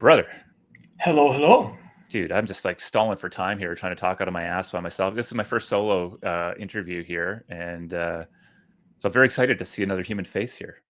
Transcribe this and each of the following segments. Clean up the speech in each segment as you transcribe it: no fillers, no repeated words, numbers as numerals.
Brother, Hello, hello. dude, I'm just like stalling for time here, trying to talk out of my ass by myself. This is my first solo interview here, and so I'm very excited to see another human face here.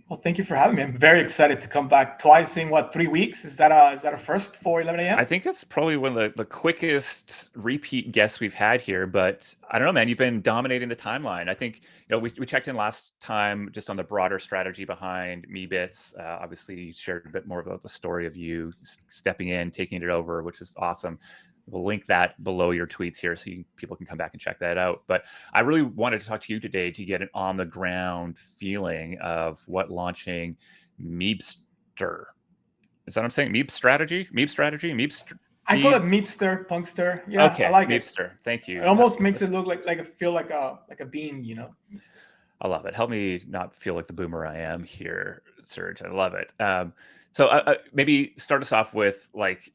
Well, thank you for having me. I'm very excited to come back twice in 3 weeks. Is that a first for 11 I a.m.? think it's probably one of the quickest repeat guests we've had here, but I don't know, man. You've been dominating the timeline. I think we checked in last time just on the broader strategy behind Meebits. Obviously, you shared a bit more about the story of you stepping in, taking it over, which is awesome. We'll link that below your tweets here so people can come back and check that out. But I really wanted to talk to you today to get an on the ground feeling of what launching Meebster. Is that what I'm saying? Meeb strategy? I call Meeb. it Meepster, Punkster. Yeah, I Okay, like it. Meebster. Thank It you. almost makes it look like a feel like a bean, I love it. Help me not feel like the boomer I am here, Serge. I love it. So maybe start us off with like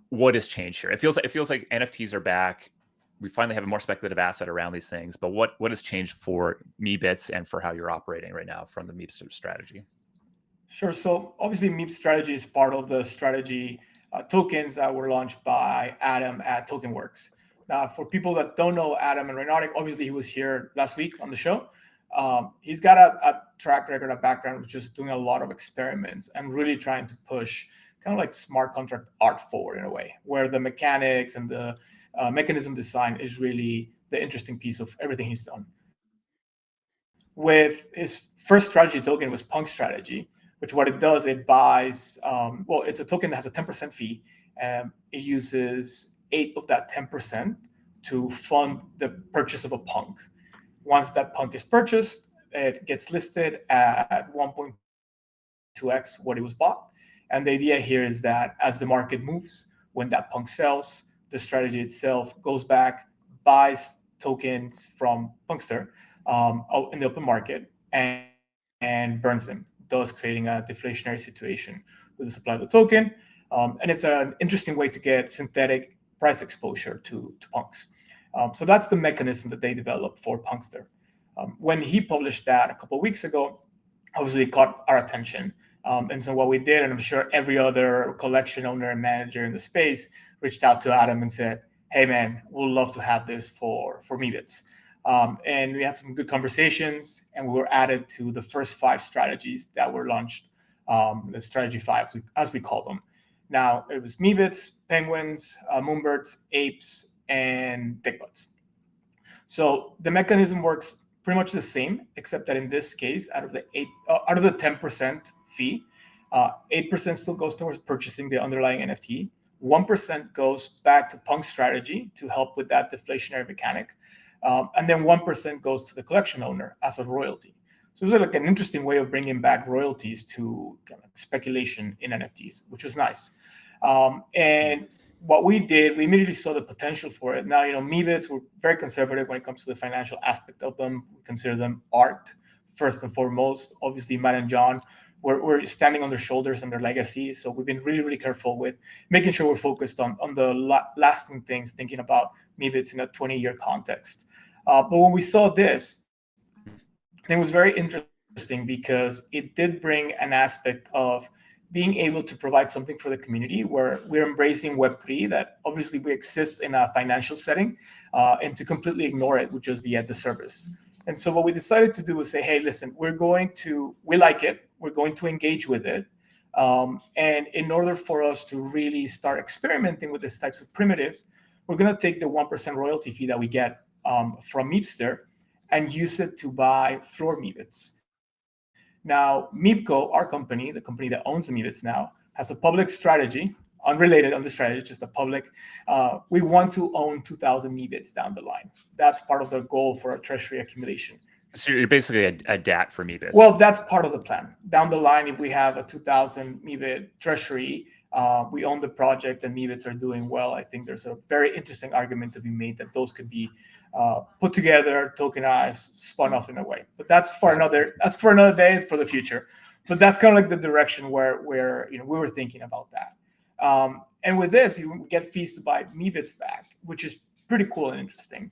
what has changed here. It feels like NFTs are back. We finally have a more speculative asset around these things. But what has changed for Meebits and for how you're operating right now from the Meebster strategy? Sure. So obviously, Meep strategy is part of the strategy tokens that were launched by Adam at TokenWorks. Now, for people that don't know Adam and Reynardic, obviously he was here last week on the show. He's got a track record, a background with just doing a lot of experiments and really trying to push kind of like smart contract art forward in a way, where the mechanics and the mechanism design is really the interesting piece of everything he's done. With his first strategy token was Punk Strategy, which what it does, it buys, it's a token that has a 10% fee. It uses 8 of that 10% to fund the purchase of a punk. Once that punk is purchased, it gets listed at 1.2x what it was bought. And the idea here is that as the market moves, when that punk sells, the strategy itself goes back, buys tokens from Punkster out in the open market and burns them, thus creating a deflationary situation with the supply of the token. And it's an interesting way to get synthetic price exposure to punks. So that's the mechanism that they developed for Punkster. When he published that a couple of weeks ago, obviously it caught our attention. And so what we did, and I'm sure every other collection owner and manager in the space reached out to Adam and said, hey, man, we'd love to have this for Meebits. And we had some good conversations, and we were added to the first 5 strategies that were launched, the strategy 5, as we call them. Now, it was Meebits, Penguins, Moonbirds, Apes, and Dickbutts. So the mechanism works pretty much the same, except that in this case, out of the 10% fee, 8% still goes towards purchasing the underlying NFT. 1% goes back to Punk Strategy to help with that deflationary mechanic. And then 1% goes to the collection owner as a royalty. So it was like an interesting way of bringing back royalties to kind of speculation in NFTs, which was nice. And what we did, we immediately saw the potential for it. Now, Meebits, we're very conservative when it comes to the financial aspect of them. We consider them art first and foremost. Obviously, Matt and John, we're standing on their shoulders and their legacy. So we've been really, really careful with making sure we're focused on the lasting things, thinking about Meebits in a 20-year context. But when we saw this, it was very interesting because it did bring an aspect of being able to provide something for the community where we're embracing Web3, that obviously we exist in a financial setting, and to completely ignore it would just be a disservice. And so what we decided to do was say, hey, listen, we like it, we're going to engage with it. And in order for us to really start experimenting with these types of primitives, we're going to take the 1% royalty fee that we get from Meebster and use it to buy floor Meebits. Now, MeebCo, our company, the company that owns the Meebits now, has a public strategy, unrelated on the strategy, just a public. We want to own 2,000 Meebits down the line. That's part of the goal for our treasury accumulation. So you're basically a DAT for Meebits. Well, that's part of the plan. Down the line, if we have a 2,000 Meebit treasury, we own the project and Meebits are doing well, I think there's a very interesting argument to be made that those could be put together, tokenized, spun off in a way. But that's for another day for the future. But that's kind of like the direction where we were thinking about that. And with this, you get fees to buy Meebits back, which is pretty cool and interesting.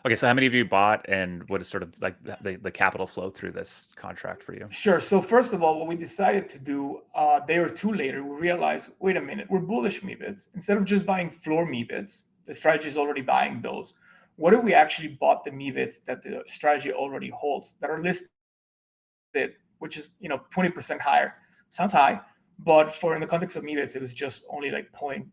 Okay, so how many of you bought, and what is sort of like the capital flow through this contract for you? Sure. So first of all, what we decided to do a day or two later, we realized, wait a minute, we're bullish Meebits. Instead of just buying floor Meebits, the strategy is already buying those. What if we actually bought the Meebits that the strategy already holds that are listed, which is 20% higher? Sounds high, but for in the context of Meebits, it was just only like 0.15,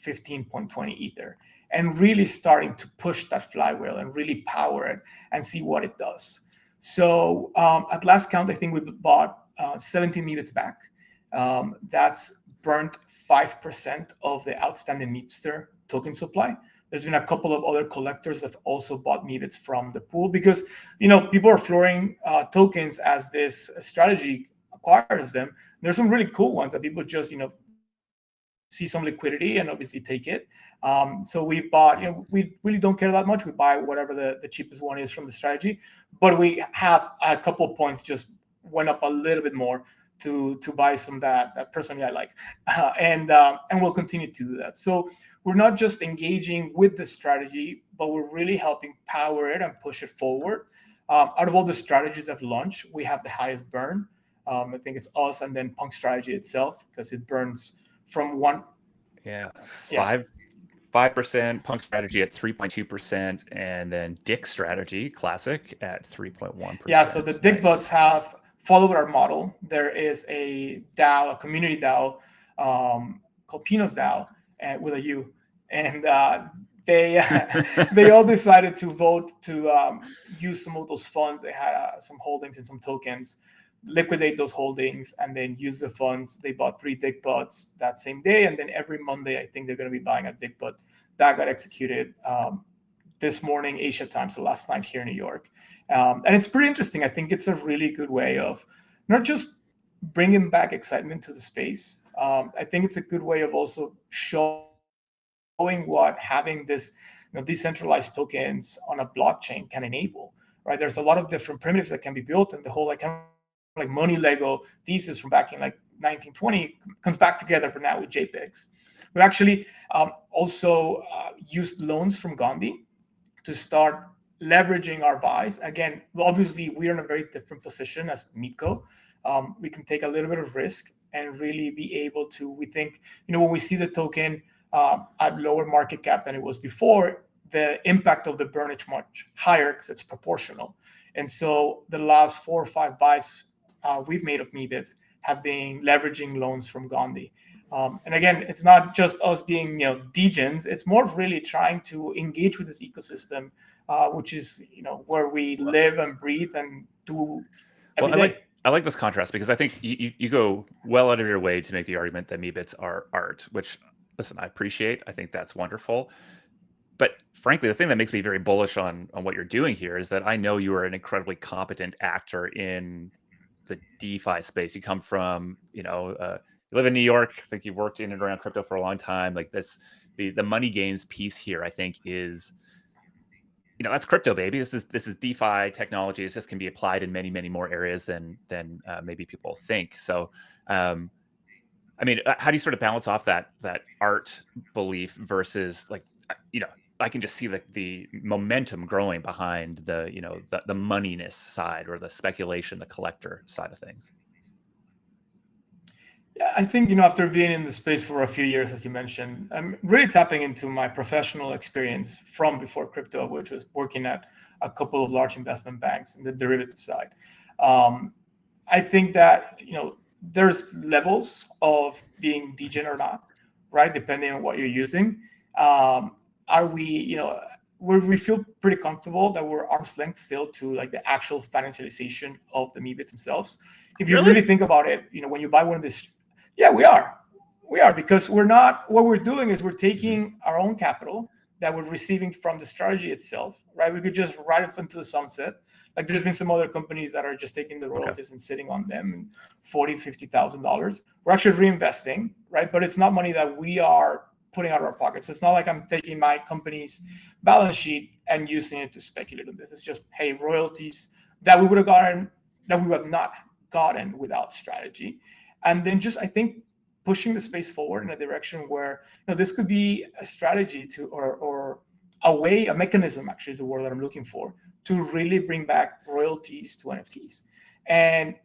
0.20 ether, and really starting to push that flywheel and really power it and see what it does. So at last count, I think we bought 17 Meebits back. That's burnt 5% of the outstanding Meepster token supply. There's been a couple of other collectors that have also bought Meebits from the pool because people are flooring tokens as this strategy acquires them. There's some really cool ones that people just see some liquidity and obviously take it. So we've bought, we really don't care that much. We buy whatever the cheapest one is from the strategy, but we have a couple of points just went up a little bit more to buy some that personally I like, and we'll continue to do that. So we're not just engaging with the strategy, but we're really helping power it and push it forward. Out of all the strategies that have launched, we have the highest burn. I think it's us and then Punk Strategy itself because it burns from one. Yeah, Yeah. 5% Punk Strategy at 3.2%, and then Dick Strategy Classic at 3.1%. Yeah, so the Dick Nice. bots have followed our model. There is a DAO, a community DAO called Pino's DAO with a U, and they all decided to vote to use some of those funds. They had some holdings and some tokens, liquidate those holdings, and then use the funds. They bought 3 Dick bots that same day, and then every Monday, I think they're going to be buying a Dick bot. That got executed this morning, Asia time, so last night here in New York. And it's pretty interesting. I think it's a really good way of not just bringing back excitement to the space. I think it's a good way of also showing what having this decentralized tokens on a blockchain can enable. Right? There's a lot of different primitives that can be built, and the whole kind of like money Lego thesis from back in like 1920 comes back together, but now with JPEGs. We actually also used loans from Gandhi to start leveraging our buys. Again, obviously, we're in a very different position as MeebCo. We can take a little bit of risk and really be able to, we think, when we see the token at lower market cap than it was before, the impact of the burn is much higher because it's proportional. And so the last 4 or 5 buys we've made of Meebits have been leveraging loans from Gandhi. And again, it's not just us being degens. It's more of really trying to engage with this ecosystem, which is where we live and breathe and do every day. I like this contrast because I think you go well out of your way to make the argument that Meebits are art, which, listen, I appreciate. I think that's wonderful. But frankly, the thing that makes me very bullish on what you're doing here is that I know you are an incredibly competent actor in the DeFi space. You come from, you live in New York. I think you've worked in and around crypto for a long time. Like this, the money games piece here, I think is, that's crypto, baby. This is DeFi technology. This can be applied in many, many more areas than maybe people think. So, I mean, how do you sort of balance off that art belief versus like, I can just see the momentum growing behind the the moneyness side or the speculation, the collector side of things. Yeah, I think after being in the space for a few years, as you mentioned, I'm really tapping into my professional experience from before crypto, which was working at a couple of large investment banks in the derivative side. I think that there's levels of being degen or not, right? Depending on what you're using. Are we where we feel pretty comfortable that we're arm's length still to like the actual financialization of the Meebits themselves. If you really think about it, when you buy one of these, yeah, we are because we're not. What we're doing is we're taking our own capital that we're receiving from the strategy itself, right? We could just ride it into the sunset. Like there's been some other companies that are just taking the royalties and sitting on them and $40,000-$50,000. We're actually reinvesting, right? But it's not money that we are putting out of our pockets. So it's not like I'm taking my company's balance sheet and using it to speculate on this. It's just, hey, royalties that we would have gotten, that we would have not gotten without strategy. And then just, I think, pushing the space forward in a direction where this could be a strategy to or a mechanism, actually is the word that I'm looking for, to really bring back royalties to NFTs. And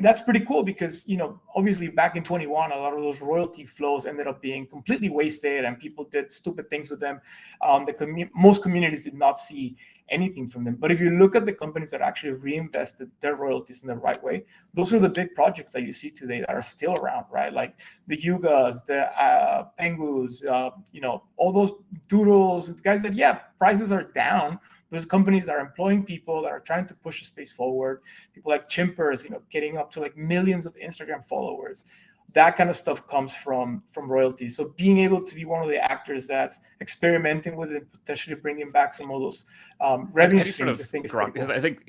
that's pretty cool because, obviously back in 21, a lot of those royalty flows ended up being completely wasted and people did stupid things with them. Most communities did not see anything from them. But if you look at the companies that actually reinvested their royalties in the right way, those are the big projects that you see today that are still around, right? Like the Yugas, the Pengus, all those doodles, guys that, yeah, prices are down. There's companies that are employing people that are trying to push the space forward. People like Chimpers, getting up to like millions of Instagram followers. That kind of stuff comes from royalties. So being able to be one of the actors that's experimenting with it, potentially bringing back some of those revenue streams, I think is pretty cool. Because I think,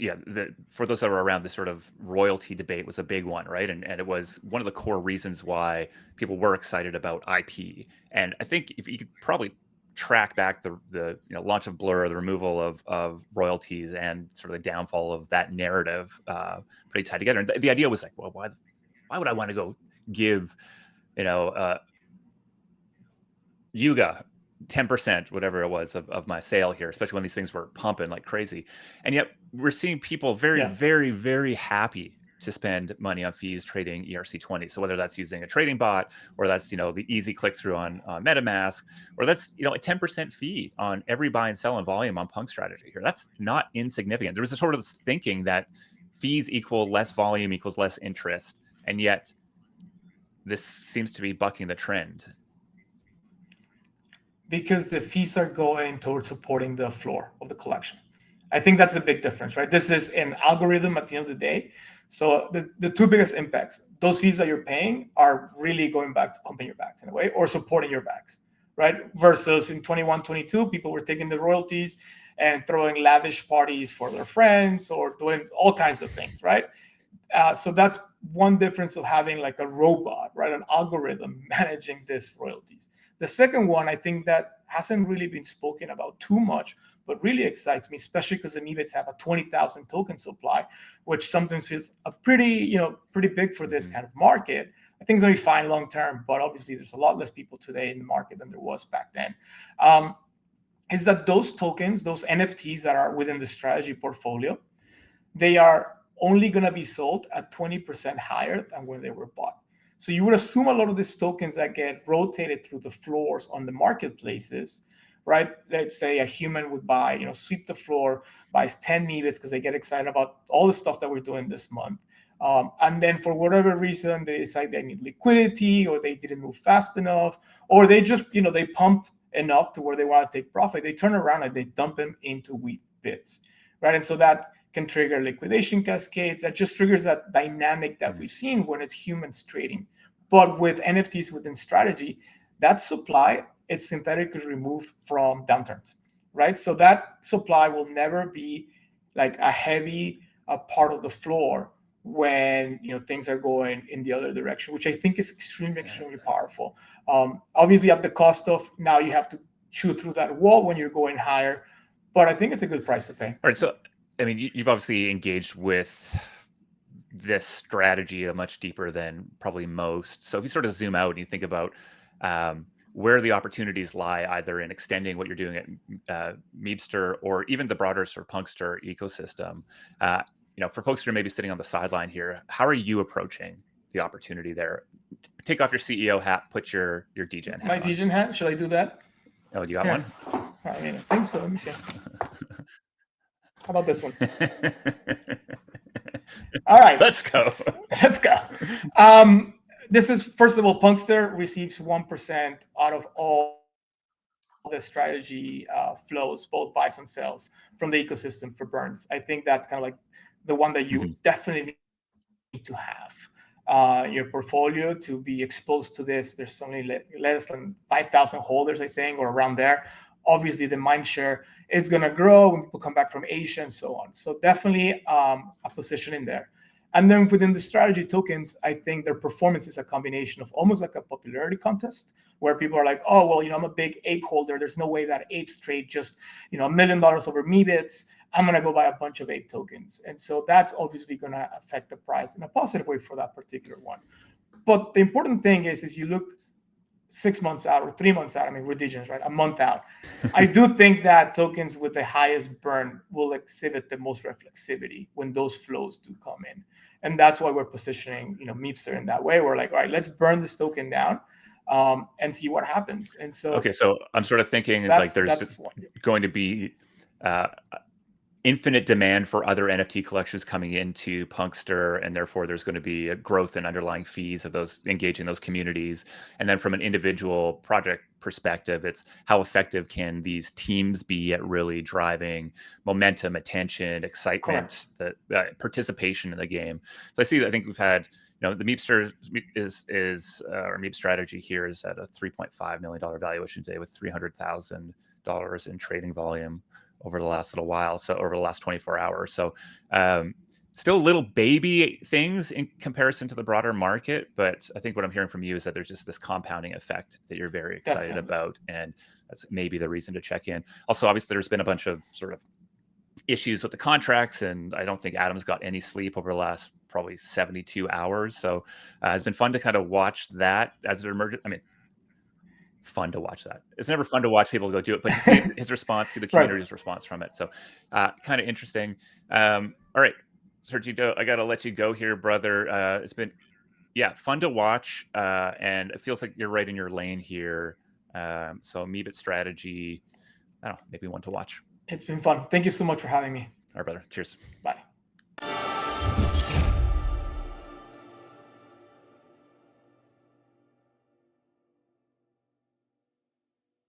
for those that were around, this sort of royalty debate was a big one, right? And it was one of the core reasons why people were excited about IP. And I think if you could probably track back the launch of Blur, the removal of royalties, and sort of the downfall of that narrative, pretty tied together. And the idea was like, well, why would I want to go give, Yuga 10%, whatever it was, of my sale here, especially when these things were pumping like crazy. And yet we're seeing people very, very, very happy to spend money on fees trading ERC20. So whether that's using a trading bot, or that's, the easy click through on MetaMask, or that's, a 10% fee on every buy and sell in volume on Punk strategy here. That's not insignificant. There was a sort of thinking that fees equal less volume equals less interest. And yet this seems to be bucking the trend. Because the fees are going towards supporting the floor of the collection. I think that's a big difference, right? This is an algorithm at the end of the day. So the two biggest impacts, those fees that you're paying are really going back to pumping your bags in a way, or supporting your bags, right? Versus in 21, 22, people were taking the royalties and throwing lavish parties for their friends or doing all kinds of things, right? So that's one difference of having like a robot, right? An algorithm managing these royalties. The second one, I think that hasn't really been spoken about too much, but really excites me, especially because the Meebits have a 20,000 token supply, which sometimes feels pretty big for this kind of market. I think it's going to be fine long term, but obviously there's a lot less people today in the market than there was back then. Is that those tokens, those NFTs that are within the strategy portfolio, they are only going to be sold at 20% higher than when they were bought. So you would assume a lot of these tokens that get rotated through the floors on the marketplaces, right? Let's say a human would buy, sweep the floor, buys 10 Meebits because they get excited about all the stuff that we're doing this month. And then for whatever reason, they decide they need liquidity, or they didn't move fast enough, or they just, they pump enough to where they want to take profit. They turn around and they dump them into Weebits, right? And so that can trigger liquidation cascades. That just triggers that dynamic that we've seen when it's humans trading. But with NFTs within strategy, that supply, it's synthetically removed from downturns, right? So that supply will never be like a heavy part of the floor when things are going in the other direction, which I think is extremely powerful. Obviously, at the cost of now you have to chew through that wall when you're going higher, but I think it's a good price to pay. All right, so I mean, you've obviously engaged with this strategy much deeper than probably most. So if you sort of zoom out and you think about where the opportunities lie, either in extending what you're doing at Meebster or even the broader sort of Punkster ecosystem, for folks who are maybe sitting on the sideline here, how are you approaching the opportunity there? Take off your CEO hat, put your DGen hat My on. DGen hat, should I do that? Oh, you got one? I mean, I think so. Let me see. How about this one? All right. Let's go. This is, first of all, Punkster receives 1% out of all the strategy flows, both buys and sells from the ecosystem for burns. I think that's kind of like the one that you definitely need to have your portfolio to be exposed to this. There's only less than 5,000 holders, I think, or around there. Obviously, the mind share is going to grow when people come back from Asia and so on. So definitely a position in there. And then within the strategy tokens, I think their performance is a combination of almost like a popularity contest where people are like, oh, well, I'm a big ape holder. There's no way that apes trade just, $1 million over Meebits. I'm going to go buy a bunch of ape tokens. And so that's obviously going to affect the price in a positive way for that particular one. But the important thing is you look 6 months out or 3 months out. I mean, ridiculous, right? A month out. I do think that tokens with the highest burn will exhibit the most reflexivity when those flows do come in. And that's why we're positioning, Meepster in that way. We're like, all right, let's burn this token down and see what happens. And so Okay, so I'm sort of thinking like there's that's one. going to be infinite demand for other NFT collections coming into Punkster, and therefore there's going to be a growth in underlying fees of those engaging those communities. And then from an individual project perspective, it's how effective can these teams be at really driving momentum, attention, excitement, the participation in the game. So I think we've had, the Meepster our Meep strategy here is at a $3.5 million valuation today with $300,000 in trading volume over the last little while, so over the last 24 hours. So still little baby things in comparison to the broader market, but I think what I'm hearing from you is that there's just this compounding effect that you're very excited about, and that's maybe the reason to check in. Also, obviously, there's been a bunch of sort of issues with the contracts, and I don't think Adam's got any sleep over the last probably 72 hours. So it's been fun to kind of watch that as it emerges. I mean, fun to watch that. It's never fun to watch people go do it, but to see his response, see the community's response from it. So kind of interesting. All right, Sergito, I got to let you go here, brother. It's been, fun to watch. And it feels like you're right in your lane here. So Meebit strategy, I don't know, maybe one to watch. It's been fun. Thank you so much for having me. All right, brother. Cheers. Bye.